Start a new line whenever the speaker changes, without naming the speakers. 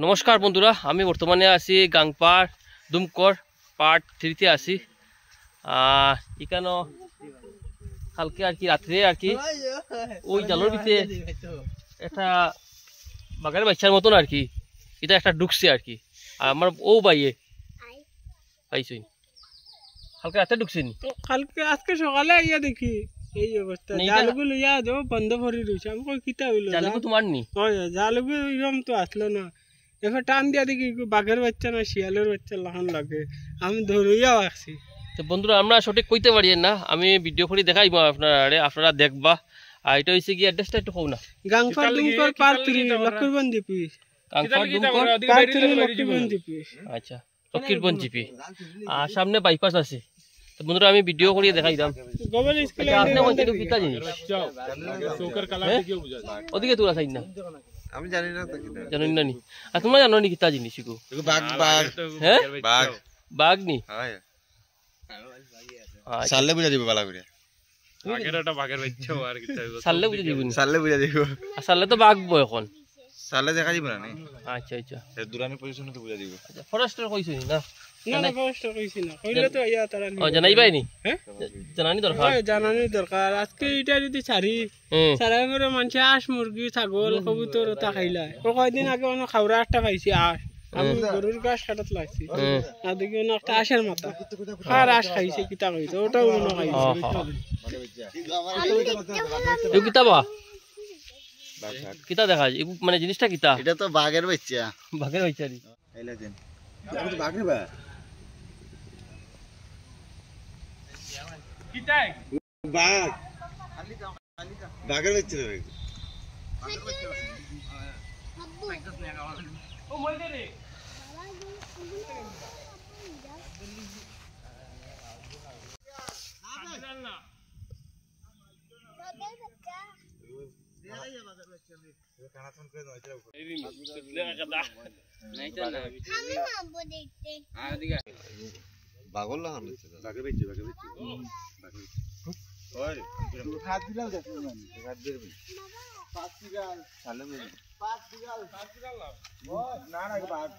নমস্কার বন্ধুরা, আমি বর্তমানে আছি গাংপাড় দুমকর পার্ট 3-তে আছি। এখানে কালকে আর কি রাত্রে আর কি ওই জালের ভিতরে একটা বাগানের বাচ্চার মতন আর কি এটা একটা ঢুকছে আর কি। আর আমার ও বাইয়ে পাইছই কালকে রাতে ঢুকছেন,
কালকে আজকে সকালে আইয়া দেখি এই অবস্থা। জালগুলো লইয়া যাও বন্ধ ভরি রইছে। আমি কই কিতা হইলো?
জালগু তোমার নি?
হয় জালগু এরকম তো আসলো না। এবার টান দিয়া দেখি বাঘের বাচ্চা না শিয়ালের বাচ্চা লাহান লাগে। আমি ধরিয়াও আসছি।
তো বন্ধুরা আমরা সঠিক কইতে পারি না, আমি ভিডিও করে দেখাইব আপনারা দেখবা। আর এটা হইছে কি অ্যাড্রেসটা একটু কও না।
Gangpar Dumkar part 3 Laxmirban GP.
Gangpar Dumkar
part 3 Laxmirban GP.
আচ্ছা, লক্ষ্মীরবন জিপি। আর সামনে বাইপাস আছে। তো বন্ধুরা আমি ভিডিও করে দেখাই দাম।
গোবল স্কুলে
আপনি বলতে তো কিতা জিনিস
চৌকার কালার দেখিও বুঝা যায়।
ওদিকে তোরা চাই না,
আমি জানি না তো কিটা
জানেন না নি? আর তোমরা জানো নি কিতা জিনিস এগো?
বাঘ বাঘ
হ্যাঁ
বাঘ
বাঘ নি?
হয়
আচ্ছা,
সালে বুঝা দিব বালা করে।
আগের একটা বাঘের বাচ্চা আর কিতা
সাললে বুঝে দিবনি?
সালে বুঝা দিব।
আর সাললে তো বাঘ বয় এখন।
সালে দেখা দিব না নি।
আচ্ছা আচ্ছা
এর দূরানি পজিশনে তো বুঝা দিব।
আচ্ছা, ফরেস্টার কইছনি না?
না না কষ্ট কইছি না। কইলে তো আইয়া তারা
ও জানাইবাই নি?
হ্যাঁ
জানানি দরকার।
হয় জানানি দরকার। আজকে এটা যদি ছাড়ি সারাই করে মানুষ আঁশ মুরগি ছাগল কবুতর ওটা খাইলা। কয়দিন আগে অনেক খাওয়া একটা খাইছি আঁশ। আমি গরুর গাছ কাটাত লাগছি আর দেখি একটা আঁশের মাথা আর আঁশ খাইছে কিতা খাইছে ওটাও মনে খাইছে।
কিতা বা কিতা দেখা যায় মানে জিনিসটা কিতা?
এটা তো বাঘের বাচ্চা।
বাঘের বাচ্চা নি?
আইলা দেন আমি তো বাঘ রে বা
কিতা
বাঘ বাঘের বাচ্চা রে।
ও মইদে রে না
বাঘর লাগানো হচ্ছে বাঘের বাচ্চা বাঘের বাচ্চা ওই হাত দিলাম দেখো না হাত দিবি 5 বিঘা সালে 5 বিঘা না না বাঘ